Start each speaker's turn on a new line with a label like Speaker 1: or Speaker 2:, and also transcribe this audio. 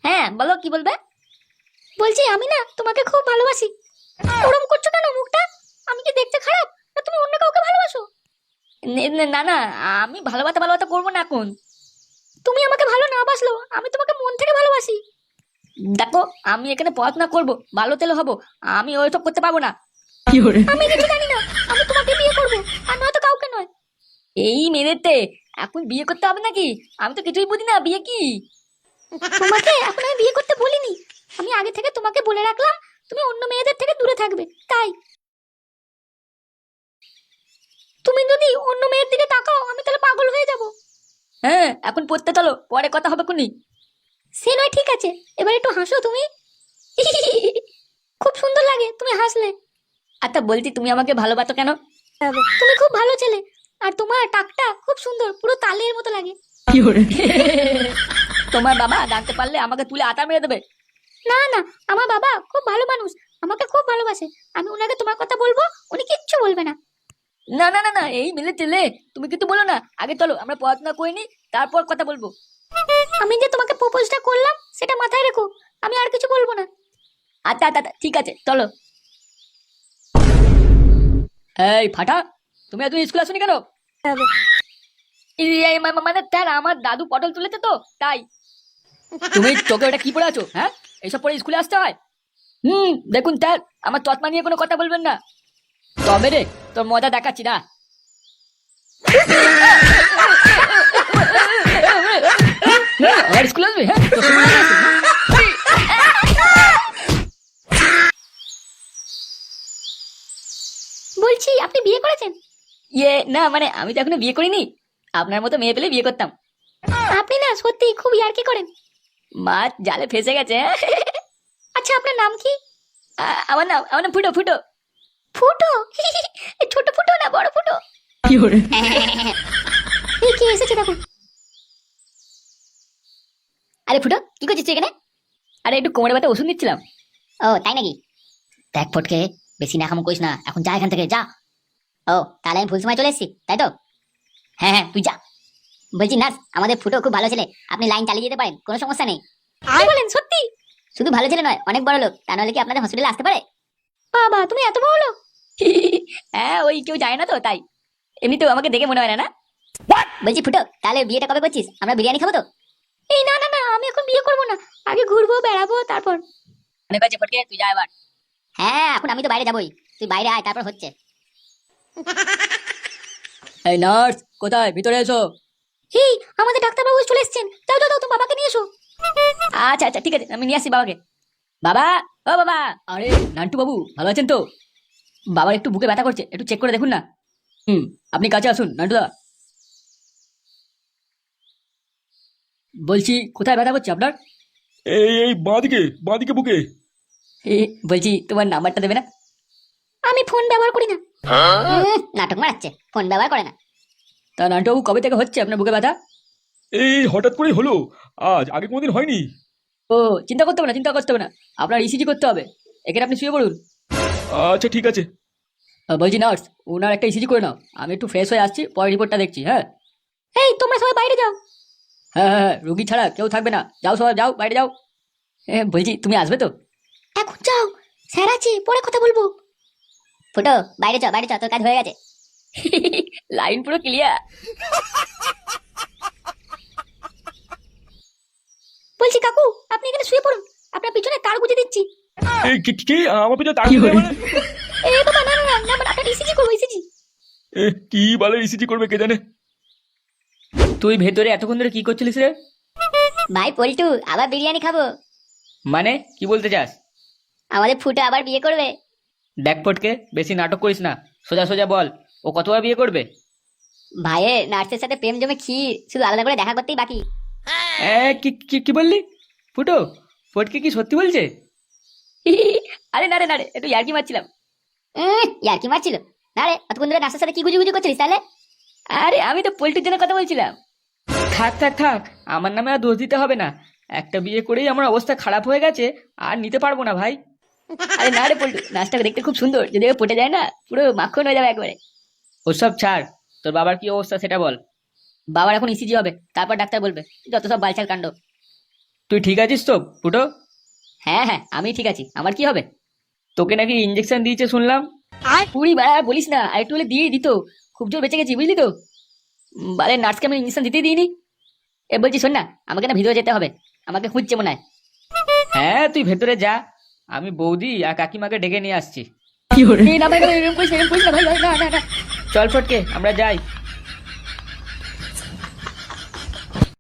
Speaker 1: হ্যাঁ বলো, কি বলবে?
Speaker 2: বলছি আমি না তোমাকে খুব ভালোবাসি। ওরম করছো কেন মুখটা? আমি কি দেখতে খারাপ, না তুমি অন্য কাউকে ভালোবাসো?
Speaker 1: না না, আমি ভালোবাসা ভালোবাসা করবো না এখন।
Speaker 2: তুমি আমাকে ভালো না বাসলো, আমি তোমাকে মন থেকে ভালোবাসি।
Speaker 1: দেখো, আমি এখানে পড়াশোনা করব, ভালো তেলে হবো, আমি ওইসব করতে পারবো না।
Speaker 2: আমি কিছু জানি না, আমি তোমাকে বিয়ে করবো, আর নয়তো কাউকে নয়।
Speaker 1: এই মেরেতে এখন বিয়ে করতে হবে নাকি? আমি তো কিছুই বুঝি না, বিয়ে কি?
Speaker 2: তোমাকে এখন আমি বিয়ে করতে বলিনি, আমি আগে থেকে তোমাকে বলে রাখলাম তুমি অন্য মেয়েদের থেকে দূরে থাকবে, তাই। তুমি যদি অন্য মেয়ের দিকে তাকাও আমি তাহলে পাগল হয়ে যাব।
Speaker 1: হ্যাঁ, এখন পড়তে চলো, পরে কথা হবে কোনি।
Speaker 2: সে নয়, ঠিক আছে, এবার একটু হাসো তুমি। খুব সুন্দর লাগে তুমি হাসলে।
Speaker 1: আচ্ছা বলছি, তুমি আমাকে ভালোবাসো কেন?
Speaker 2: তুমি খুব ভালো ছেলে, আর তোমার টাকটা খুব সুন্দর, পুরো তালের মতো লাগে।
Speaker 1: তোমার বাবা জানতে পারলে আমাকে তুলে আটা মেরে দেবে।
Speaker 2: না না, আমার বাবা খুব ভালো মানুষ, আমাকে খুব ভালোবাসে। আমি ওনাকে তোমার কথা বলবো, উনি কিচ্ছু বলবে না।
Speaker 1: না না না না, এই মিলে তেলে তুমি কিন্তু বলো না, আগে চলো আমরা পড়াশোনা করে নি, তারপর কথা বলবো।
Speaker 2: আমি যে তোমাকে প্রপোজটা করলাম সেটা মাথায় রেখো, আমি আর কিছু বলবো না।
Speaker 1: আচ্ছা আচ্ছা আচ্ছা, ঠিক আছে চলো। এই ফাটা, তুমি এত স্কুল আসোনি কেন? মানে স্যার, আমার দাদু পটল তুলেছে তো তাই। তুমি চোখে ওটা কি পড়ে আছো? হ্যাঁ, এইসব পরে স্কুলে আসতে হয়? দেখুন স্যার, আমার চশমা নিয়ে কোনো কথা বলবেন না। তবে রে, তোর মজা দেখাচ্ছি না। আর স্কুল আসবে? হ্যাঁ, তোর সঙ্গে মজা আছে?
Speaker 2: বলছি আপনি বিয়ে করেছেন?
Speaker 1: না মানে আমি তো এখনো বিয়ে করিনি। আপনার মতো মেয়ে পেলে বিয়ে করতাম।
Speaker 2: আপনি না সত্যি খুব ইয়ার্কি করেন।
Speaker 1: মাছ জালে ফেসে গেছে।
Speaker 2: আচ্ছা আপনার নাম কি?
Speaker 1: আমার নাম ফুটো ফুটো।
Speaker 2: ফুটো? এই ছোট ফুটো না বড় ফুটো? এই কে এসেছে দেখো।
Speaker 1: আরে ফুটো, কি করছিস তুই এখানে? আরে একটু কোমরে ব্যথা ওষুধ নিচ্ছিলাম।
Speaker 2: ও তাই নাকি?
Speaker 1: দেখ ফটকে, বেশি নাকামো করিস না, এখন যা এখান থেকে যা।
Speaker 2: ও তাহলে আমি ভুল সময় চলে এসেছি, তাই তো?
Speaker 1: হ্যাঁ হ্যাঁ, তুই যা।
Speaker 2: বলছি নার্স, আমাদের ফুটো খুব ভালো ছেলে, আপনি লাইন চালিয়ে যেতে পারেন, কোনো সমস্যা নেই। কি বলেন সত্যি?
Speaker 1: শুধু ভালো ছেলে নয়, অনেক বড় লোক, তা নাহলে কি আপনাদের হসপিটালে আসতে পারে?
Speaker 2: বাবা তুমি এত বড় লোক!
Speaker 1: হ্যাঁ, ওই কেউ যায় না তো তাই। এমনিতেও আমাকে দেখে মনে হয় না না।
Speaker 2: বলছি ফুটো, তাহলে বিয়েটা কবে করছিস? আমরা বিরিয়ানি খাবো তো? এই না না না, আমি এখন বিয়ে করবো না, আগে ঘুরবো বেড়াবো তারপর।
Speaker 1: অনেক আছে ফটকে, তুই যা এবার।
Speaker 2: হ্যাঁ এখন আমি তো বাইরে যাবোই, তুই বাইরে আয় তারপর হচ্ছে।
Speaker 1: এই নার্স, কোথায়? ভিতরে এসো।
Speaker 2: এই আমাদের ডাক্তারবাবু চলে এসেছেন, যাও যাও যাও, তো বাবাকে নিয়ে এসো।
Speaker 1: আচ্ছা আচ্ছা, ঠিক আছে, আমি নিয়ে আসি বাবাকে। বাবা, ও বাবা। আরে নান্টু বাবু, ভালো আছেন তো? বাবার একটু বুকে ব্যথা করছে, একটু চেক করে দেখুন না। আপনি কাছে আসুন নান্টুদা। বলছি, কোথায় ব্যথা করছে আপনার?
Speaker 3: এই বাঁদিকে বাঁদিকে বুকে।
Speaker 1: এ, বলছি তোমার নাম্বারটা দেবে না?
Speaker 2: আমি ফোন ব্যবহার করি না। নাটক মারাচ্ছে, ফোন ব্যবহার করে না।
Speaker 1: তা নান্টু বাবু, কবে থেকে হচ্ছে আপনার বুকে ব্যথা?
Speaker 3: এই হঠাৎ করেই হলো, আজ আগে কোনোদিন হয়নি।
Speaker 1: ও, চিন্তা করতে হবে না, চিন্তা করতে হবে না। আপনার ইসিজি করতে হবে, এখানে আপনি শুয়ে পড়ুন।
Speaker 3: আচ্ছা ঠিক আছে।
Speaker 1: বলছি নার্স, ওনার একটা ইসিজি করে নাও, আমি একটু ফ্রেশ হয়ে আসছি, পরে রিপোর্টটা দেখছি। হ্যাঁ
Speaker 2: এই তোমরা সবাই বাইরে যাও।
Speaker 1: হ্যাঁ হ্যাঁ হ্যাঁ, রুগী ছাড়া কেউ থাকবে না, যাও সবাই যাও, বাইরে যাও। বলছি তুমি আসবে তো?
Speaker 2: এখন যাও, স্যার আছে, পরে কথা বলবো। ফুটো বাইরে যাও, বাইরে যাও, তোর কাজ হয়ে গেছে।
Speaker 1: লাইন পুরো ক্লিয়ার।
Speaker 2: বলছি কাকু, আপনি এখানে শুয়ে পড়ুন, আপনার পিছনে তার গুঁজে দিচ্ছি।
Speaker 3: এই কি আমার পিছনে তাকিয়ে মানে?
Speaker 2: এ বাবা না না না না, আপনার ইসিজি করবো, ইসিজি।
Speaker 3: কি বালের ইসিজি করবে কে জানে।
Speaker 1: তুই ভেতরে এতক্ষণ ধরে কি করছিলিস রে?
Speaker 2: ভাই পল্টু, আবার বিরিয়ানি খাবো।
Speaker 1: মানে কি বলতে চাস?
Speaker 2: আমাদের ফুটো আবার বিয়ে করবে।
Speaker 1: দেখ ফটকে, বেশি নাটক করিস না, সোজা সোজা বল, ও কতবার বিয়ে করবে?
Speaker 2: ভাইয়ের নার্সের সাথে প্রেম জমে ক্ষীর, শুধু আলাদা করে দেখা করতেই বাকি।
Speaker 1: কি কি কি বললি? ফুটো, ফটকে কি সত্যি বলছে? আরে না রে না রে, একটু ইয়ার্কি মারছিলাম।
Speaker 2: ইয়ার কি মারছিল? না রে, এতক্ষণ ধরে নার্সের সাথে কি গুজু গুজু করছিলিস তাহলে?
Speaker 1: আরে আমি তো পোল্ট্রির জন্য কথা বলছিলাম। থাক থাক থাক, আমার নামে আর দোষ দিতে হবে না। একটা বিয়ে করেই আমার অবস্থা খারাপ হয়ে গেছে, আর নিতে পারবো না ভাই। আরে না রে পল্টু, নাচটাকে দেখতে খুব সুন্দর, যদি ও পটে যায় না পুরো মাখন হয়ে যাবে একবারে। ওসব ছাড়, তোর বাবার কি অবস্থা সেটা বল। বাবার এখন ইসিজি হবে, তারপর ডাক্তার বলবে, যত সব বালছাল কাণ্ড। তুই ঠিক আছিস তো ফুটো?
Speaker 2: হ্যাঁ হ্যাঁ আমি ঠিক আছি, আমার কি হবে?
Speaker 1: তোকে নাকি ইঞ্জেকশন দিয়েছে শুনলাম।
Speaker 2: পুরি বা বলিস না, আর একটু হলে দিয়ে দিত। খুব জোর বেঁচে গেছি বুঝলি তো। বারে নার্সকে আমি ইঞ্জেকশন দিতেই দিইনি। এ বলছি শোন না, আমাকে না ভিতরে যেতে হবে, আমাকে খুঁজছে মনে হয়।
Speaker 1: হ্যাঁ তুই ভেতরে যা, আমি বৌদি আর কাকিমাকে ডেকে নিয়ে আসছি।
Speaker 2: এই না ভাই, এরকম করিস না, এরকম করিস না ভাই, ভাই, না না না।
Speaker 1: চল ফটকে আমরা যাই।